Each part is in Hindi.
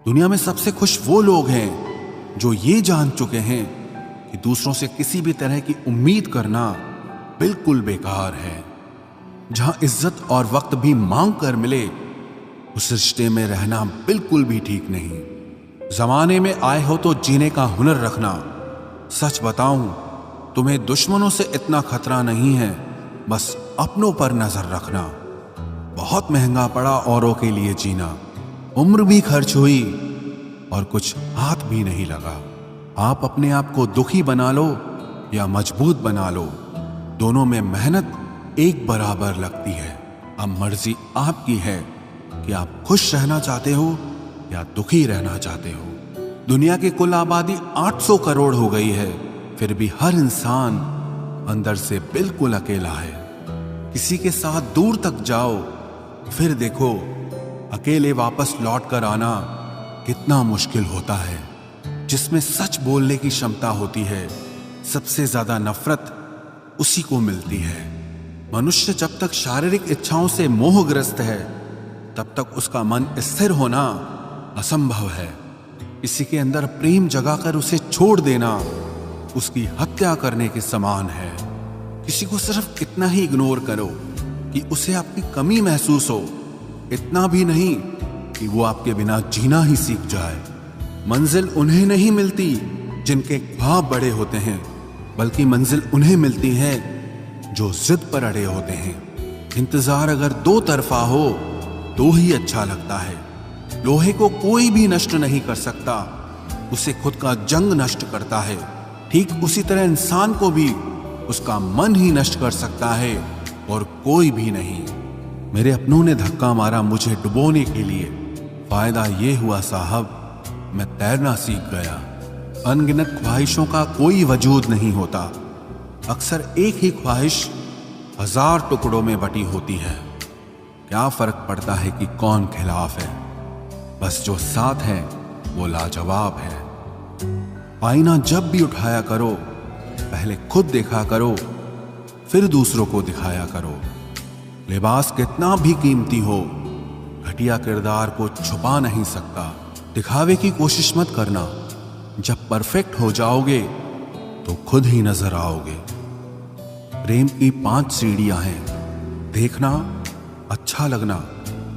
दुनिया में सबसे खुश वो लोग हैं जो ये जान चुके हैं कि दूसरों से किसी भी तरह की उम्मीद करना बिल्कुल बेकार है। जहां इज्जत और वक्त भी मांग कर मिले, उस रिश्ते में रहना बिल्कुल भी ठीक नहीं। जमाने में आए हो तो जीने का हुनर रखना। सच बताऊं, तुम्हें दुश्मनों से इतना खतरा नहीं है, बस अपनों पर नजर रखना। बहुत महंगा पड़ा औरों के लिए जीना, उम्र भी खर्च हुई और कुछ हाथ भी नहीं लगा। आप अपने आप को दुखी बना लो या मजबूत बना लो, दोनों में मेहनत एक बराबर लगती है। अब मर्जी आपकी है कि आप खुश रहना चाहते हो या दुखी रहना चाहते हो। दुनिया की कुल आबादी 800 करोड़ हो गई है, फिर भी हर इंसान अंदर से बिल्कुल अकेला है। किसी के साथ दूर तक जाओ, फिर देखो अकेले वापस लौट कर आना कितना मुश्किल होता है। जिसमें सच बोलने की क्षमता होती है, सबसे ज्यादा नफरत उसी को मिलती है। मनुष्य जब तक शारीरिक इच्छाओं से मोहग्रस्त है, तब तक उसका मन स्थिर होना असंभव है। किसी के अंदर प्रेम जगाकर उसे छोड़ देना उसकी हत्या करने के समान है। किसी को सिर्फ इतना ही इग्नोर करो कि उसे आपकी कमी महसूस हो, इतना भी नहीं कि वो आपके बिना जीना ही सीख जाए। मंजिल उन्हें नहीं मिलती जिनके ख्वाब बड़े होते हैं, बल्कि मंजिल उन्हें मिलती है जो जिद पर अड़े होते हैं। इंतजार अगर दो तरफा हो तो ही अच्छा लगता है। लोहे को कोई भी नष्ट नहीं कर सकता, उसे खुद का जंग नष्ट करता है। ठीक उसी तरह इंसान को भी उसका मन ही नष्ट कर सकता है और कोई भी नहीं। मेरे अपनों ने धक्का मारा मुझे डुबोने के लिए। फायदा ये हुआ साहब, मैं तैरना सीख गया। अनगिनत ख्वाहिशों का कोई वजूद नहीं होता। अक्सर एक ही ख्वाहिश 1000 टुकड़ों में बटी होती है। क्या फर्क पड़ता है कि कौन खिलाफ है, बस जो साथ है वो लाजवाब है। आईना जब भी उठाया करो, पहले खुद देखा करो, फिर दूसरों को दिखाया करो। लिबास कितना भी कीमती हो, घटिया किरदार को छुपा नहीं सकता। दिखावे की कोशिश मत करना, जब परफेक्ट हो जाओगे तो खुद ही नजर आओगे। प्रेम की 5 सीढ़ियां हैं: देखना, अच्छा लगना,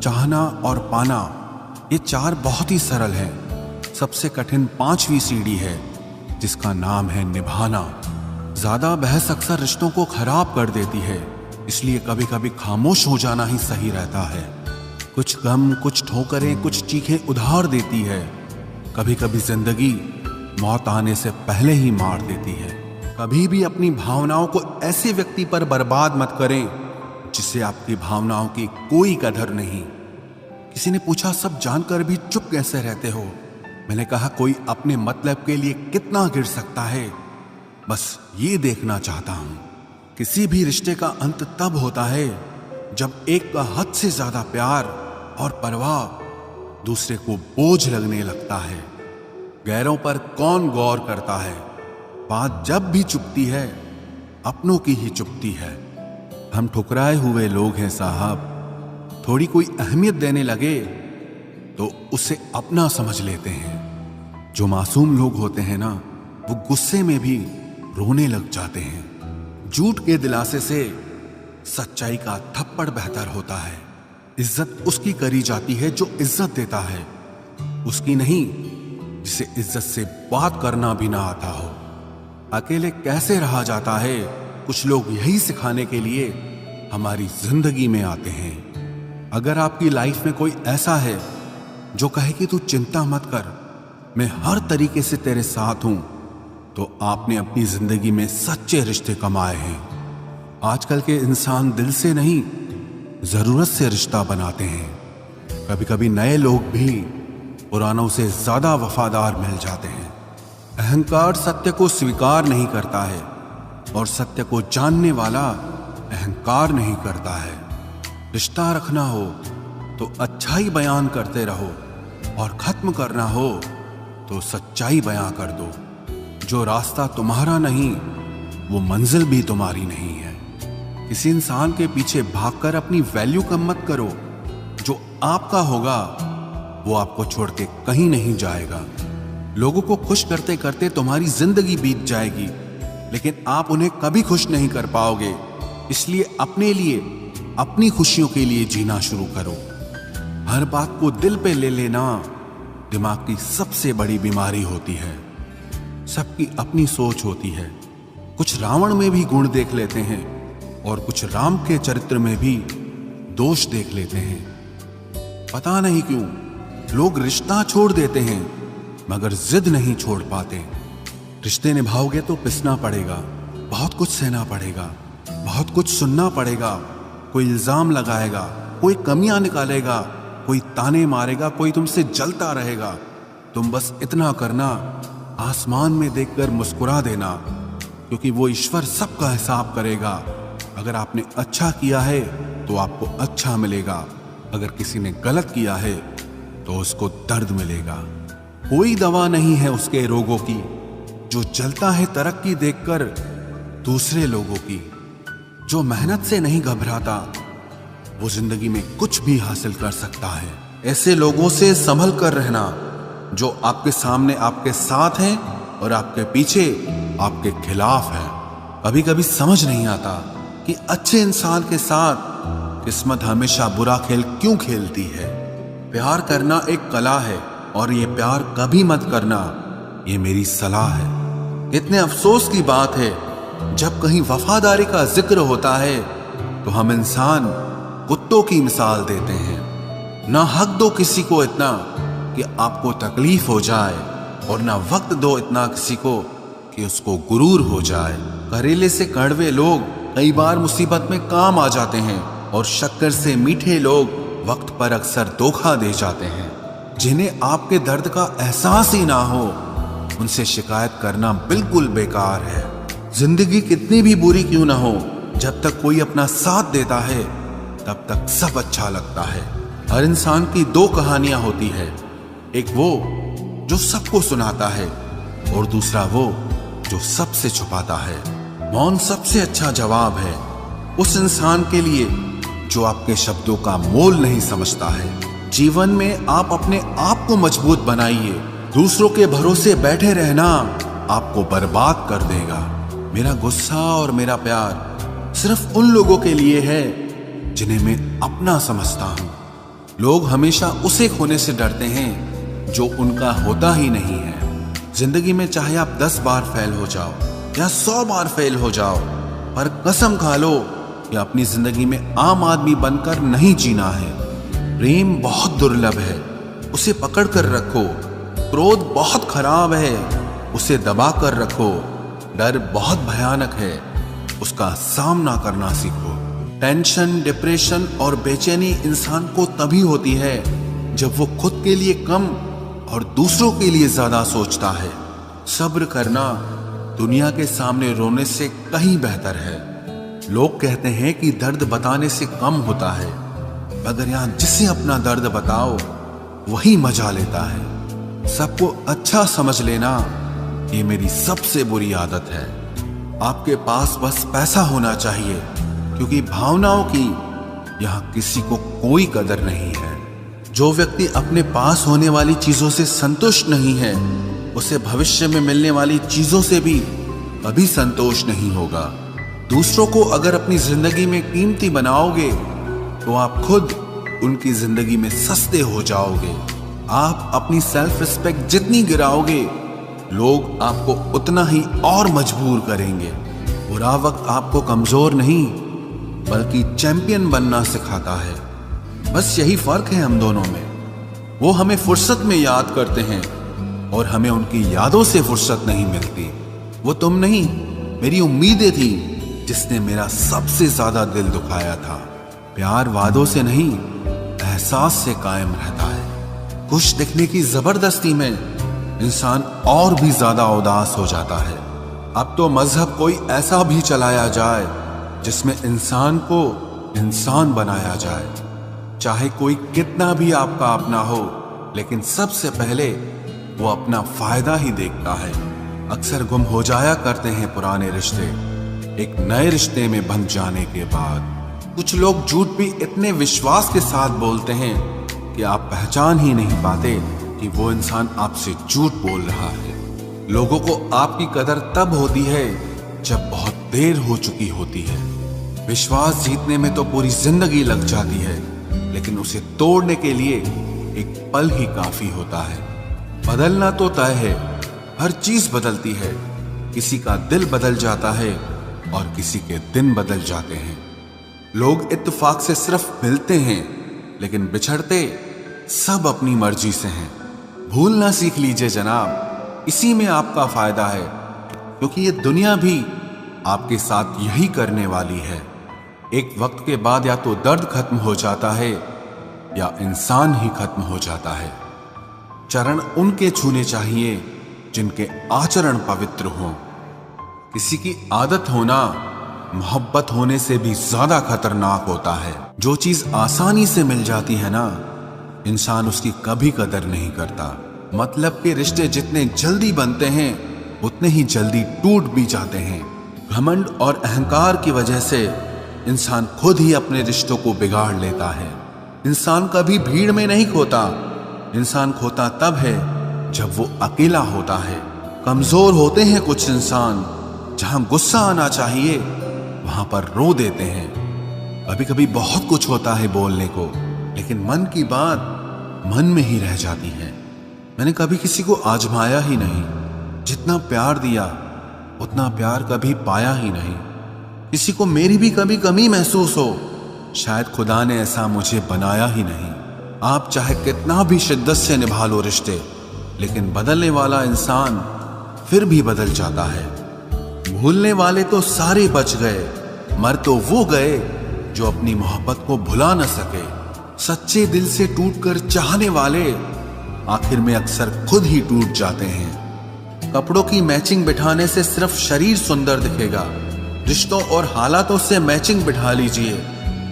चाहना और पाना। ये 4 बहुत ही सरल हैं। सबसे कठिन 5वीं सीढ़ी है, जिसका नाम है निभाना। ज्यादा बहस अक्सर रिश्तों को खराब कर देती है, इसलिए कभी कभी खामोश हो जाना ही सही रहता है। कुछ गम, कुछ ठोकरें, कुछ चीखें उधार देती है। कभी कभी जिंदगी मौत आने से पहले ही मार देती है। कभी भी अपनी भावनाओं को ऐसे व्यक्ति पर बर्बाद मत करें जिससे आपकी भावनाओं की कोई कदर नहीं। किसी ने पूछा, सब जानकर भी चुप कैसे रहते हो? मैंने कहा, कोई अपने मतलब के लिए कितना गिर सकता है, बस ये देखना चाहता हूं। किसी भी रिश्ते का अंत तब होता है जब एक का हद से ज्यादा प्यार और परवाह दूसरे को बोझ लगने लगता है। गैरों पर कौन गौर करता है? बात जब भी चुपती है, अपनों की ही चुपती है। हम ठुकराए हुए लोग हैं साहब। थोड़ी कोई अहमियत देने लगे तो उसे अपना समझ लेते हैं। जो मासूम लोग होते हैं ना, वो गुस्से में भी रोने लग जाते हैं। झूठ के दिलासे से सच्चाई का थप्पड़ बेहतर होता है। इज्जत उसकी करी जाती है जो इज्जत देता है, उसकी नहीं जिसे इज्जत से बात करना भी ना आता हो। अकेले कैसे रहा जाता है, कुछ लोग यही सिखाने के लिए हमारी जिंदगी में आते हैं। अगर आपकी लाइफ में कोई ऐसा है जो कहे कि तू चिंता मत कर, मैं हर तरीके से तेरे साथ हूं, तो आपने अपनी जिंदगी में सच्चे रिश्ते कमाए हैं। आजकल के इंसान दिल से नहीं, जरूरत से रिश्ता बनाते हैं। कभी कभी नए लोग भी पुरानों से ज्यादा वफादार मिल जाते हैं। अहंकार सत्य को स्वीकार नहीं करता है और सत्य को जानने वाला अहंकार नहीं करता है। रिश्ता रखना हो तो अच्छाई बयान करते रहो और खत्म करना हो तो सच्चाई बयां कर दो। जो रास्ता तुम्हारा नहीं, वो मंजिल भी तुम्हारी नहीं है। किसी इंसान के पीछे भागकर अपनी वैल्यू कम मत करो। जो आपका होगा वो आपको छोड़ के कहीं नहीं जाएगा। लोगों को खुश करते करते तुम्हारी जिंदगी बीत जाएगी, लेकिन आप उन्हें कभी खुश नहीं कर पाओगे। इसलिए अपने लिए, अपनी खुशियों के लिए जीना शुरू करो। हर बात को दिल पे ले लेना दिमाग की सबसे बड़ी बीमारी होती है। सबकी अपनी सोच होती है। कुछ रावण में भी गुण देख लेते हैं और कुछ राम के चरित्र में भी दोष देख लेते हैं। पता नहीं क्यों लोग रिश्ता छोड़ देते हैं मगर जिद नहीं छोड़ पाते। रिश्ते निभाओगे तो पिसना पड़ेगा, बहुत कुछ सहना पड़ेगा, बहुत कुछ सुनना पड़ेगा। कोई इल्जाम लगाएगा, कोई कमियां निकालेगा, कोई ताने मारेगा, कोई तुमसे जलता रहेगा। तुम बस इतना करना, आसमान में देखकर मुस्कुरा देना, क्योंकि वो ईश्वर सबका हिसाब करेगा। अगर आपने अच्छा किया है तो आपको अच्छा मिलेगा, अगर किसी ने गलत किया है तो उसको दर्द मिलेगा। कोई दवा नहीं है उसके रोगों की जो जलता है तरक्की देखकर दूसरे लोगों की। जो मेहनत से नहीं घबराता वो जिंदगी में कुछ भी हासिल कर सकता है। ऐसे लोगों से संभल कर रहना जो आपके सामने आपके साथ हैं और आपके पीछे आपके खिलाफ है। कभी कभी समझ नहीं आता कि अच्छे इंसान के साथ किस्मत हमेशा बुरा खेल क्यों खेलती है। प्यार करना एक कला है और ये प्यार कभी मत करना, ये मेरी सलाह है। इतने अफसोस की बात है जब कहीं वफादारी का जिक्र होता है तो हम इंसान कुत्तों की मिसाल देते हैं। ना हक दो किसी को इतना कि आपको तकलीफ हो जाए और ना वक्त दो इतना किसी को कि उसको गुरूर हो जाए। करेले से कड़वे लोग कई बार मुसीबत में काम आ जाते हैं और शक्कर से मीठे लोग वक्त पर अक्सर धोखा दे जाते हैं। जिन्हें आपके दर्द का एहसास ही ना हो उनसे शिकायत करना बिल्कुल बेकार है। जिंदगी कितनी भी बुरी क्यों ना हो, जब तक कोई अपना साथ देता है तब तक सब अच्छा लगता है। हर इंसान की दो कहानियां होती है, एक वो जो सबको सुनाता है और दूसरा वो जो सबसे छुपाता है। मौन सबसे अच्छा जवाब है उस इंसान के लिए जो आपके शब्दों का मोल नहीं समझता है। जीवन में आप अपने आप को मजबूत बनाइए। दूसरों के भरोसे बैठे रहना आपको बर्बाद कर देगा। मेरा गुस्सा और मेरा प्यार सिर्फ उन लोगों के लिए है जिन्हें मैं अपना समझता हूं। लोग हमेशा उसे खोने से डरते हैं जो उनका होता ही नहीं है। जिंदगी में चाहे आप 10 बार फेल हो जाओ या 100 बार फेल हो जाओ, पर कसम खा लो कि अपनी जिंदगी में आम आदमी बनकर नहीं जीना है। प्रेम बहुत दुर्लभ है, उसे पकड़ कर रखो। क्रोध बहुत खराब है, उसे दबा कर रखो। डर बहुत भयानक है, उसका सामना करना सीखो। टेंशन, डिप्रेशन और बेचैनी इंसान को तभी होती है जब वो खुद के लिए कम और दूसरों के लिए ज्यादा सोचता है। सब्र करना दुनिया के सामने रोने से कहीं बेहतर है। लोग कहते हैं कि दर्द बताने से कम होता है, मगर यहां जिसे अपना दर्द बताओ वही मजा लेता है। सबको अच्छा समझ लेना ये मेरी सबसे बुरी आदत है। आपके पास बस पैसा होना चाहिए, क्योंकि भावनाओं की यहां किसी को कोई कदर नहीं है। जो व्यक्ति अपने पास होने वाली चीजों से संतुष्ट नहीं है, उसे भविष्य में मिलने वाली चीजों से भी कभी संतोष नहीं होगा। दूसरों को अगर अपनी जिंदगी में कीमती बनाओगे तो आप खुद उनकी जिंदगी में सस्ते हो जाओगे। आप अपनी सेल्फ रिस्पेक्ट जितनी गिराओगे, लोग आपको उतना ही और मजबूर करेंगे। बुरा वक्त आपको कमजोर नहीं बल्कि चैंपियन बनना सिखाता है। बस यही फर्क है हम दोनों में। वो हमें फुर्सत में याद करते हैं और हमें उनकी यादों से फुर्सत नहीं मिलती। वो तुम नहीं, मेरी उम्मीदें थी जिसने मेरा सबसे ज्यादा दिल दुखाया था। प्यार वादों से नहीं, एहसास से कायम रहता है। खुश दिखने की जबरदस्ती में इंसान और भी ज्यादा उदास हो जाता है। अब तो मजहब कोई ऐसा भी चलाया जाए जिसमें इंसान को इंसान बनाया जाए। चाहे कोई कितना भी आपका अपना हो, लेकिन सबसे पहले वो अपना फायदा ही देखता है। अक्सर गुम हो जाया करते हैं पुराने रिश्ते एक नए रिश्ते में बंध जाने के बाद। कुछ लोग झूठ भी इतने विश्वास के साथ बोलते हैं कि कि आप पहचान ही नहीं पाते कि वो इंसान आपसे झूठ बोल रहा है। लोगों को आपकी कदर तब होती है जब बहुत देर हो चुकी होती है। विश्वास जीतने में तो पूरी जिंदगी लग जाती है, लेकिन उसे तोड़ने के लिए एक पल ही काफी होता है। बदलना तो तय है, हर चीज बदलती है। किसी का दिल बदल जाता है और किसी के दिन बदल जाते हैं। लोग इत्तेफाक से सिर्फ मिलते हैं, लेकिन बिछड़ते सब अपनी मर्जी से हैं। भूलना सीख लीजिए जनाब, इसी में आपका फायदा है, क्योंकि ये दुनिया भी आपके साथ यही करने वाली है। एक वक्त के बाद या तो दर्द खत्म हो जाता है या इंसान ही खत्म हो जाता है। चरण उनके छूने चाहिए जिनके आचरण पवित्र हों। किसी की आदत होना मोहब्बत होने से भी ज्यादा खतरनाक होता है। जो चीज आसानी से मिल जाती है ना, इंसान उसकी कभी कदर नहीं करता। मतलब के रिश्ते जितने जल्दी बनते हैं उतने ही जल्दी टूट भी जाते हैं। घमंड और अहंकार की वजह से इंसान खुद ही अपने रिश्तों को बिगाड़ लेता है। इंसान कभी भीड़ में नहीं खोता, इंसान खोता तब है जब वो अकेला होता है। कमजोर होते हैं कुछ इंसान, जहां गुस्सा आना चाहिए वहां पर रो देते हैं। कभी कभी बहुत कुछ होता है बोलने को, लेकिन मन की बात मन में ही रह जाती है। मैंने कभी किसी को आजमाया ही नहीं, जितना प्यार दिया उतना प्यार कभी पाया ही नहीं। किसी को मेरी भी कभी कमी महसूस हो, शायद खुदा ने ऐसा मुझे बनाया ही नहीं। आप चाहे कितना भी शिद्दत से निभा लो रिश्ते, लेकिन बदलने वाला इंसान फिर भी बदल जाता है। भूलने वाले तो सारे बच गए, मर तो वो गए जो अपनी मोहब्बत को भुला न सके। सच्चे दिल से टूटकर चाहने वाले आखिर में अक्सर खुद ही टूट जाते हैं। कपड़ों की मैचिंग बिठाने से सिर्फ शरीर सुंदर दिखेगा, रिश्तों और हालातों से मैचिंग बिठा लीजिए,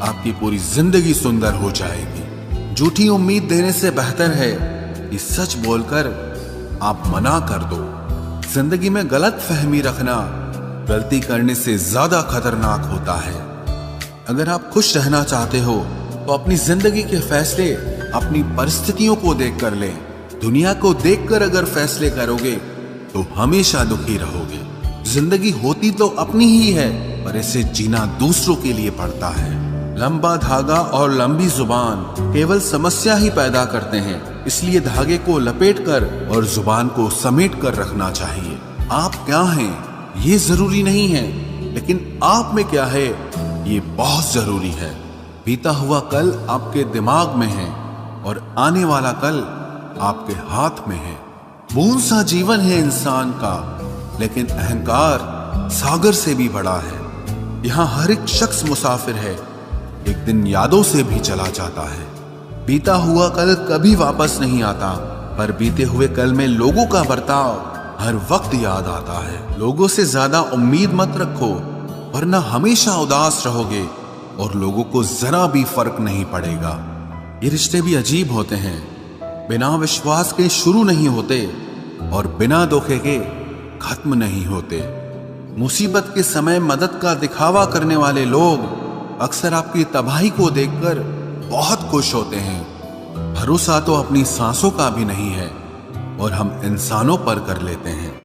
आपकी पूरी जिंदगी सुंदर हो जाएगी। झूठी उम्मीद देने से बेहतर है कि सच बोलकर आप मना कर दो। जिंदगी में गलत फहमी रखना गलती करने से ज्यादा खतरनाक होता है। अगर आप खुश रहना चाहते हो तो अपनी जिंदगी के फैसले अपनी परिस्थितियों को देखकर लें। दुनिया को देखकर अगर फैसले करोगे तो हमेशा दुखी रहोगे। जिंदगी होती तो अपनी ही है, पर इसे जीना दूसरों के लिए पड़ता है। लंबा धागा और लंबी जुबान केवल समस्या ही पैदा करते हैं, इसलिए धागे को लपेटकर और जुबान को समेट कर रखना चाहिए। आप क्या हैं ये जरूरी नहीं है, लेकिन आप में क्या है ये बहुत जरूरी है। बीता हुआ कल आपके दिमाग में है और आने वाला कल आपके हाथ में है। बूंद सा जीवन है इंसान का, लेकिन अहंकार सागर से भी बड़ा है। यहाँ हर एक शख्स मुसाफिर है, एक दिन यादों से भी चला जाता है। बीता हुआ कल कभी वापस नहीं आता, पर बीते हुए कल में लोगों का बर्ताव हर वक्त याद आता है। लोगों से ज्यादा उम्मीद मत रखो, वरना हमेशा उदास रहोगे और लोगों को जरा भी फर्क नहीं पड़ेगा। ये रिश्ते भी अजीब होते हैं, बिना विश्वास के शुरू नहीं होते और बिना धोखे के खत्म नहीं होते। मुसीबत के समय मदद का दिखावा करने वाले लोग अक्सर आपकी तबाही को देखकर बहुत खुश होते हैं। भरोसा तो अपनी सांसों का भी नहीं है और हम इंसानों पर कर लेते हैं।